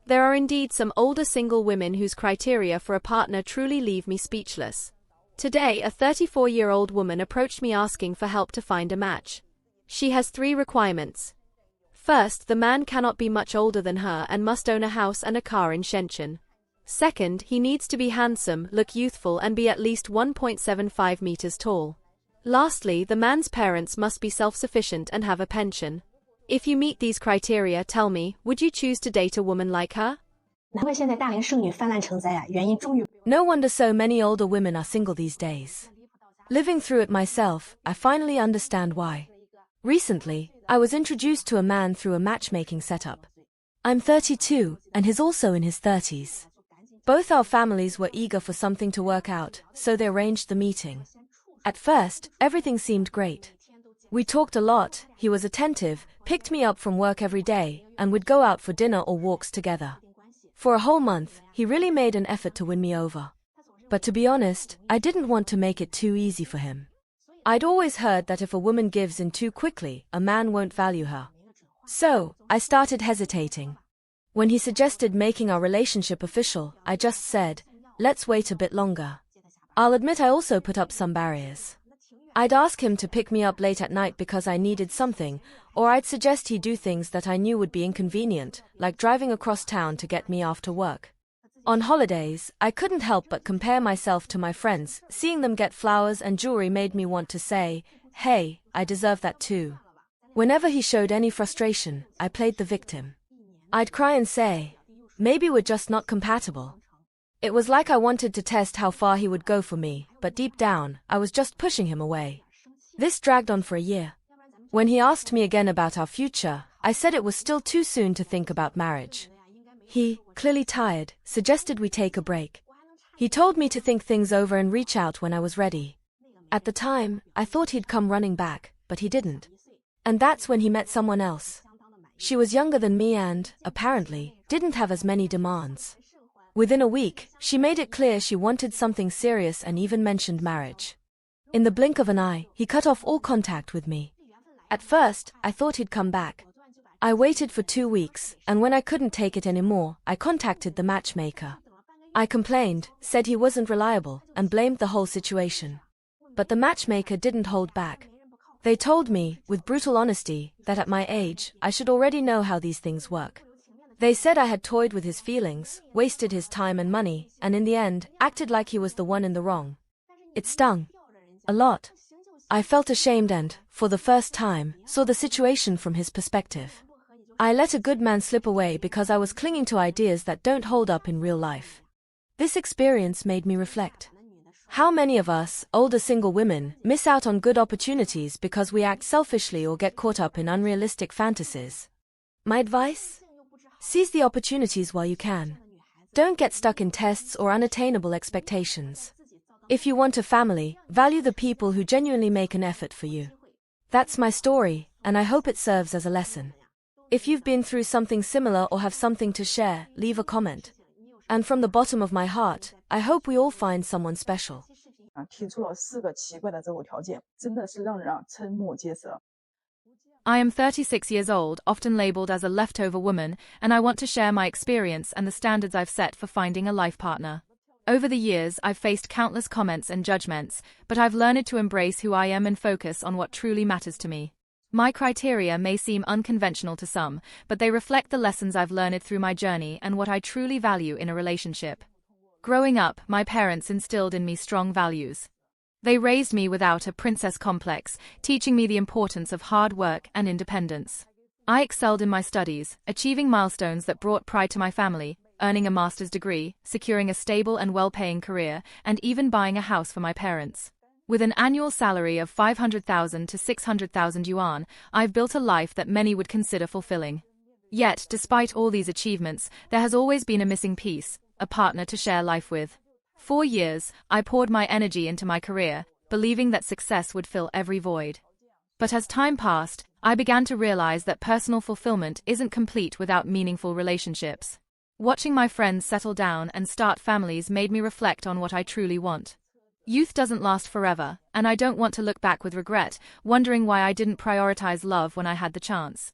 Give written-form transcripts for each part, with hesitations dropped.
There are indeed some older single women whose criteria for a partner truly leave me speechless. Today, a 34-year-old woman approached me asking for help to find a match. She has 3 requirements. First, the man cannot be much older than her and must own a house and a car in Shenzhen. Second, he needs to be handsome, look youthful and be at least 1.75 meters tall. Lastly, the man's parents must be self-sufficient and have a pension. If you meet these criteria, tell me, would you choose to date a woman like her? No wonder so many older women are single these days. Living through it myself, I finally understand why. Recently, I was introduced to a man through a matchmaking setup. I'm 32, and he's also in his 30s. Both our families were eager for something to work out, so they arranged the meeting. At first, everything seemed great. We talked a lot, he was attentive, picked me up from work every day, and would go out for dinner or walks together. For a whole month, he really made an effort to win me over. But to be honest, I didn't want to make it too easy for him. I'd always heard that if a woman gives in too quickly, a man won't value her. So, I started hesitating. When he suggested making our relationship official, I just said, let's wait a bit longer. I'll admit I also put up some barriers. I'd ask him to pick me up late at night because I needed something, or I'd suggest he do things that I knew would be inconvenient, like driving across town to get me after work. On holidays, I couldn't help but compare myself to my friends. Seeing them get flowers and jewelry made me want to say, hey, I deserve that too. Whenever he showed any frustration, I played the victim. I'd cry and say, maybe we're just not compatible. It was like I wanted to test how far he would go for me, but deep down, I was just pushing him away. This dragged on for a year. When he asked me again about our future, I said it was still too soon to think about marriage. He, clearly tired, suggested we take a break. He told me to think things over and reach out when I was ready. At the time, I thought he'd come running back, but he didn't. And that's when he met someone else. She was younger than me and, apparently, didn't have as many demands. Within a week, she made it clear she wanted something serious and even mentioned marriage. In the blink of an eye, he cut off all contact with me. At first, I thought he'd come back. I waited for 2 weeks, and when I couldn't take it anymore, I contacted the matchmaker. I complained, said he wasn't reliable, and blamed the whole situation. But the matchmaker didn't hold back. They told me, with brutal honesty, that at my age, I should already know how these things work. They said I had toyed with his feelings, wasted his time and money, and in the end, acted like he was the one in the wrong. It stung. A lot. I felt ashamed and, for the first time, saw the situation from his perspective. I let a good man slip away because I was clinging to ideas that don't hold up in real life. This experience made me reflect. How many of us, older single women, miss out on good opportunities because we act selfishly or get caught up in unrealistic fantasies? My advice? Seize the opportunities while you can. Don't get stuck in tests or unattainable expectations. If you want a family, value the people who genuinely make an effort for you. That's my story, and I hope it serves as a lesson. If you've been through something similar or have something to share, leave a comment. And from the bottom of my heart, I hope we all find someone special. 提出了4个奇怪的择偶条件，真的是让人瞠目结舌。 I am 36 years old, often labeled as a leftover woman, and I want to share my experience and the standards I've set for finding a life partner. Over the years, I've faced countless comments and judgments, but I've learned to embrace who I am and focus on what truly matters to me. My criteria may seem unconventional to some, but they reflect the lessons I've learned through my journey and what I truly value in a relationship. Growing up, my parents instilled in me strong values. They raised me without a princess complex, teaching me the importance of hard work and independence. I excelled in my studies, achieving milestones that brought pride to my family, earning a master's degree, securing a stable and well-paying career, and even buying a house for my parents. With an annual salary of 500,000 to 600,000 yuan, I've built a life that many would consider fulfilling. Yet, despite all these achievements, there has always been a missing piece, a partner to share life with. For years, I poured my energy into my career, believing that success would fill every void. But as time passed, I began to realize that personal fulfillment isn't complete without meaningful relationships. Watching my friends settle down and start families made me reflect on what I truly want. Youth doesn't last forever, and I don't want to look back with regret, wondering why I didn't prioritize love when I had the chance.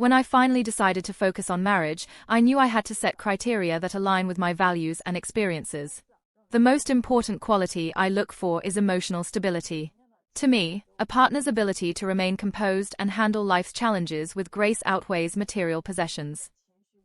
When I finally decided to focus on marriage, I knew I had to set criteria that align with my values and experiences. The most important quality I look for is emotional stability. To me, a partner's ability to remain composed and handle life's challenges with grace outweighs material possessions.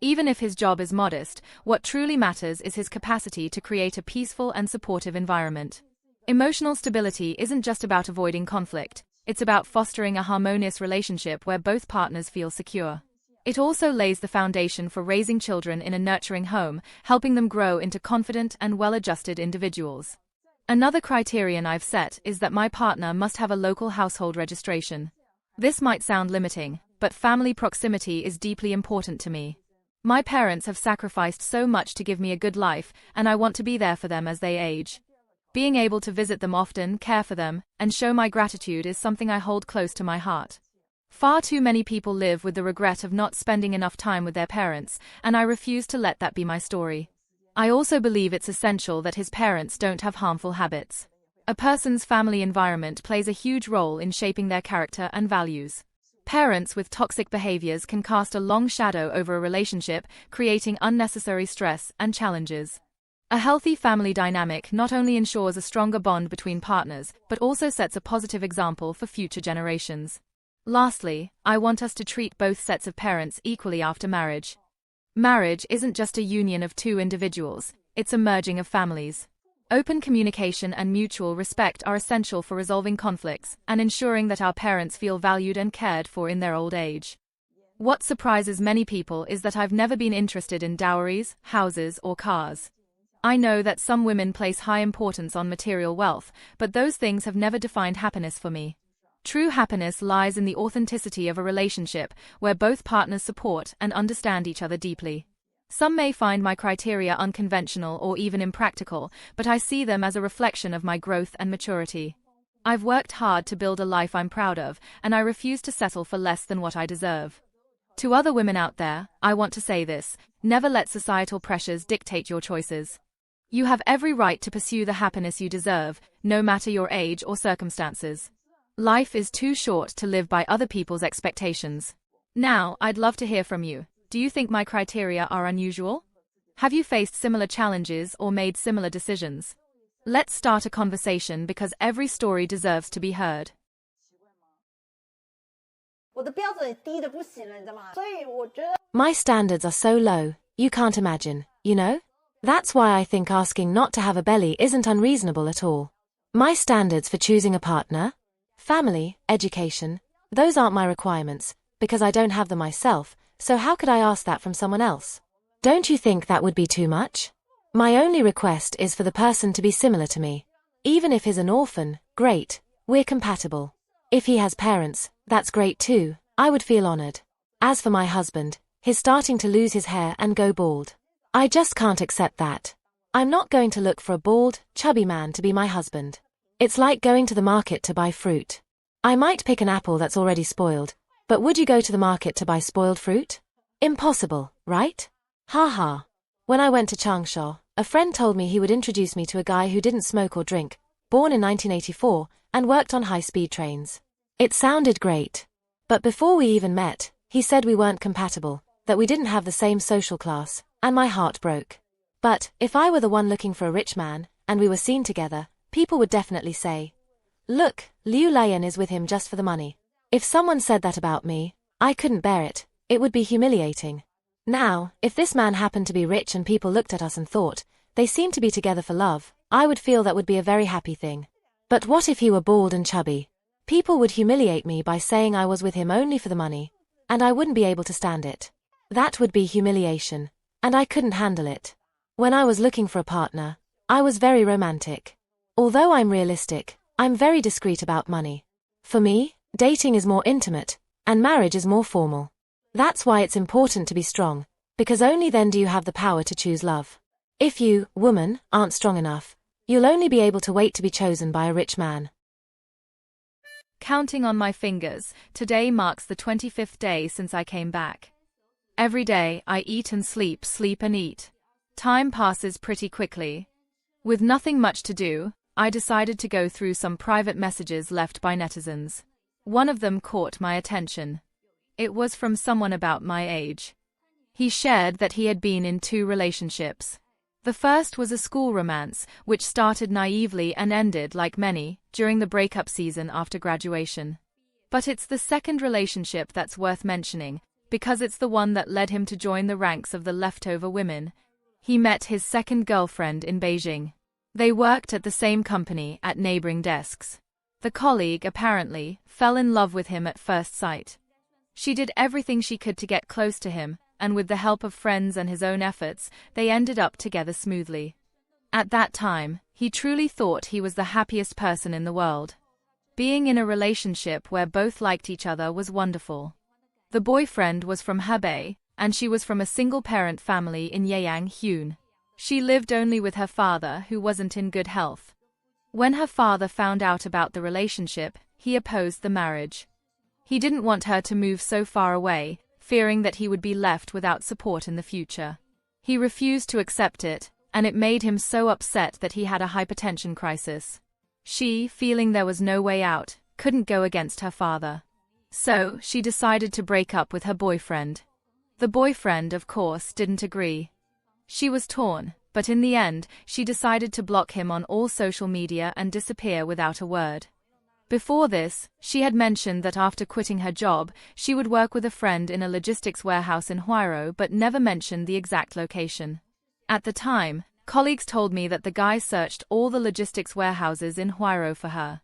Even if his job is modest, what truly matters is his capacity to create a peaceful and supportive environment. Emotional stability isn't just about avoiding conflict, it's about fostering a harmonious relationship where both partners feel secure. It also lays the foundation for raising children in a nurturing home, helping them grow into confident and well-adjusted individuals. Another criterion I've set is that my partner must have a local household registration. This might sound limiting, but family proximity is deeply important to me. My parents have sacrificed so much to give me a good life, and I want to be there for them as they age. Being able to visit them often, care for them, and show my gratitude is something I hold close to my heart. Far too many people live with the regret of not spending enough time with their parents, and I refuse to let that be my story. I also believe it's essential that his parents don't have harmful habits. A person's family environment plays a huge role in shaping their character and values. Parents with toxic behaviors can cast a long shadow over a relationship, creating unnecessary stress and challenges. A healthy family dynamic not only ensures a stronger bond between partners, but also sets a positive example for future generations. Lastly, I want us to treat both sets of parents equally after marriage. Marriage isn't just a union of two individuals, it's a merging of families. Open communication and mutual respect are essential for resolving conflicts and ensuring that our parents feel valued and cared for in their old age. What surprises many people is that I've never been interested in dowries, houses, or cars. I know that some women place high importance on material wealth, but those things have never defined happiness for me. True happiness lies in the authenticity of a relationship where both partners support and understand each other deeply. Some may find my criteria unconventional or even impractical, but I see them as a reflection of my growth and maturity. I've worked hard to build a life I'm proud of, and I refuse to settle for less than what I deserve. To other women out there, I want to say this: never let societal pressures dictate your choices. You have every right to pursue the happiness you deserve, no matter your age or circumstances. Life is too short to live by other people's expectations. Now, I'd love to hear from you. Do you think my criteria are unusual? Have you faced similar challenges or made similar decisions? Let's start a conversation because every story deserves to be heard. My standards are so low, you can't imagine, you know? That's why I think asking not to have a belly isn't unreasonable at all. My standards for choosing a partner, family, education, those aren't my requirements, because I don't have them myself, so how could I ask that from someone else? Don't you think that would be too much? My only request is for the person to be similar to me. Even if he's an orphan, great, we're compatible. If he has parents, that's great too, I would feel honored. As for my husband, he's starting to lose his hair and go bald. I just can't accept that. I'm not going to look for a bald, chubby man to be my husband. It's like going to the market to buy fruit. I might pick an apple that's already spoiled, but would you go to the market to buy spoiled fruit? Impossible, right? Ha ha. When I went to Changsha, a friend told me he would introduce me to a guy who didn't smoke or drink, born in 1984, and worked on high-speed trains. It sounded great. But before we even met, he said we weren't compatible, that we didn't have the same social class, and my heart broke. But, if I were the one looking for a rich man, and we were seen together, people would definitely say, "Look, Liu Lian is with him just for the money." If someone said that about me, I couldn't bear it. It would be humiliating. Now, if this man happened to be rich and people looked at us and thought, they seem to be together for love, I would feel that would be a very happy thing. But what if he were bald and chubby? People would humiliate me by saying I was with him only for the money, and I wouldn't be able to stand it. That would be humiliation, and I couldn't handle it. When I was looking for a partner, I was very romantic. Although I'm realistic, I'm very discreet about money. For me, dating is more intimate, and marriage is more formal. That's why it's important to be strong, because only then do you have the power to choose love. If you, woman, aren't strong enough, you'll only be able to wait to be chosen by a rich man. Counting on my fingers, today marks the 25th day since I came back. Every day, I eat and sleep and eat. Time passes pretty quickly. With nothing much to do, I decided to go through some private messages left by netizens. One of them caught my attention. It was from someone about my age. He shared that he had been in 2 relationships. The first was a school romance, which started naively and ended, like many, during the breakup season after graduation. But it's the second relationship that's worth mentioning, because it's the one that led him to join the ranks of the leftover women. He met his second girlfriend in Beijing. They worked at the same company at neighboring desks. The colleague, apparently, fell in love with him at first sight. She did everything she could to get close to him, and with the help of friends and his own efforts, they ended up together smoothly. At that time, he truly thought he was the happiest person in the world. Being in a relationship where both liked each other was wonderful. The boyfriend was from Hebei, and she was from a single-parent family in Yeyang, She lived only with her father, who wasn't in good health. When her father found out about the relationship, he opposed the marriage. He didn't want her to move so far away, fearing that he would be left without support in the future. He refused to accept it, and it made him so upset that he had a hypertension crisis. She, feeling there was no way out, couldn't go against her father. So, she decided to break up with her boyfriend. The boyfriend, of course, didn't agree. She was torn, but in the end, she decided to block him on all social media and disappear without a word. Before this, she had mentioned that after quitting her job, she would work with a friend in a logistics warehouse in Huairou, but never mentioned the exact location. At the time, colleagues told me that the guy searched all the logistics warehouses in Huairou for her.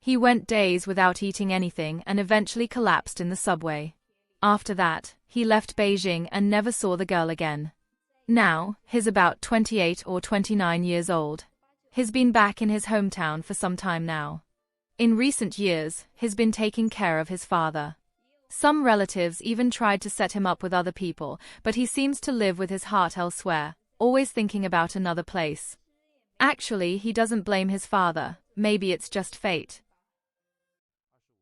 He went days without eating anything and eventually collapsed in the subway. After that, he left Beijing and never saw the girl again. Now, he's about 28 or 29 years old. He's been back in his hometown for some time now. In recent years, he's been taking care of his father. Some relatives even tried to set him up with other people, but he seems to live with his heart elsewhere, always thinking about another place. Actually, he doesn't blame his father. Maybe it's just fate.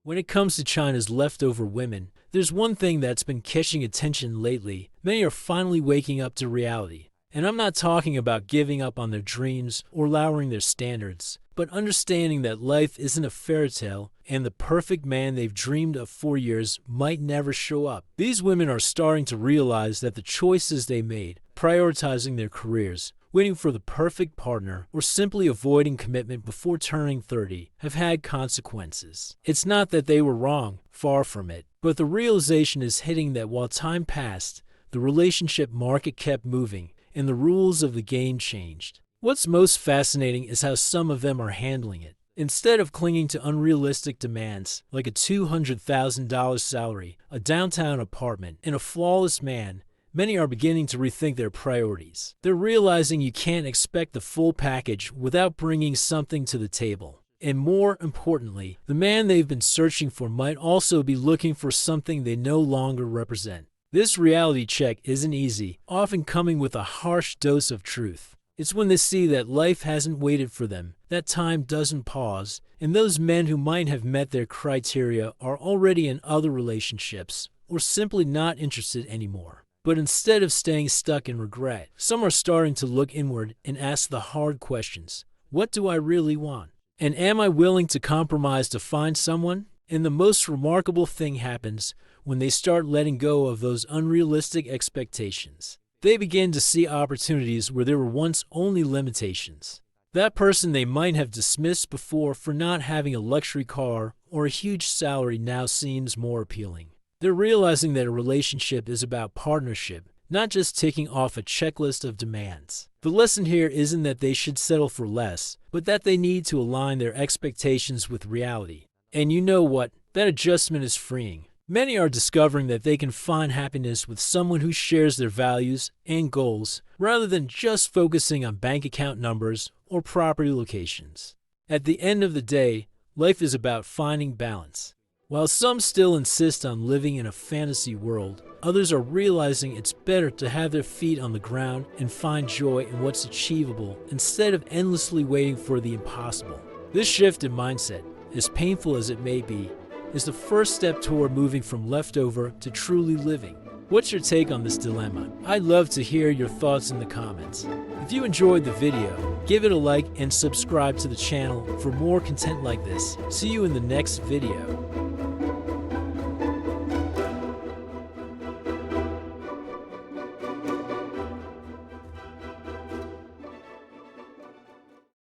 When it comes to China's leftover women, there's one thing that's been catching attention lately. Many are finally waking up to reality. And I'm not talking about giving up on their dreams or lowering their standards, but understanding that life isn't a fairy tale and the perfect man they've dreamed of for years might never show up. These women are starting to realize that the choices they made, prioritizing their careers, waiting for the perfect partner, or simply avoiding commitment before turning 30, have had consequences. It's not that they were wrong, far from it, but the realization is hitting that while time passed, the relationship market kept moving, and the rules of the game changed. What's most fascinating is how some of them are handling it. Instead of clinging to unrealistic demands like a $200,000 salary, a downtown apartment, and a flawless man, many are beginning to rethink their priorities. They're realizing you can't expect the full package without bringing something to the table. And more importantly, the man they've been searching for might also be looking for something they no longer represent. This reality check isn't easy, often coming with a harsh dose of truth. It's when they see that life hasn't waited for them, that time doesn't pause, and those men who might have met their criteria are already in other relationships or simply not interested anymore. But instead of staying stuck in regret, some are starting to look inward and ask the hard questions. What do I really want? And am I willing to compromise to find someone? And the most remarkable thing happens when they start letting go of those unrealistic expectations. They begin to see opportunities where there were once only limitations. That person they might have dismissed before for not having a luxury car or a huge salary now seems more appealing. They're realizing that a relationship is about partnership, not just ticking off a checklist of demands. The lesson here isn't that they should settle for less, but that they need to align their expectations with reality. And you know what? That adjustment is freeing. Many are discovering that they can find happiness with someone who shares their values and goals rather than just focusing on bank account numbers or property locations. At the end of the day, life is about finding balance. While some still insist on living in a fantasy world, others are realizing it's better to have their feet on the ground and find joy in what's achievable instead of endlessly waiting for the impossible. This shift in mindset, as painful as it may be, is the first step toward moving from leftover to truly living. What's your take on this dilemma? I'd love to hear your thoughts in the comments. If you enjoyed the video, give it a like and subscribe to the channel for more content like this. See you in the next video.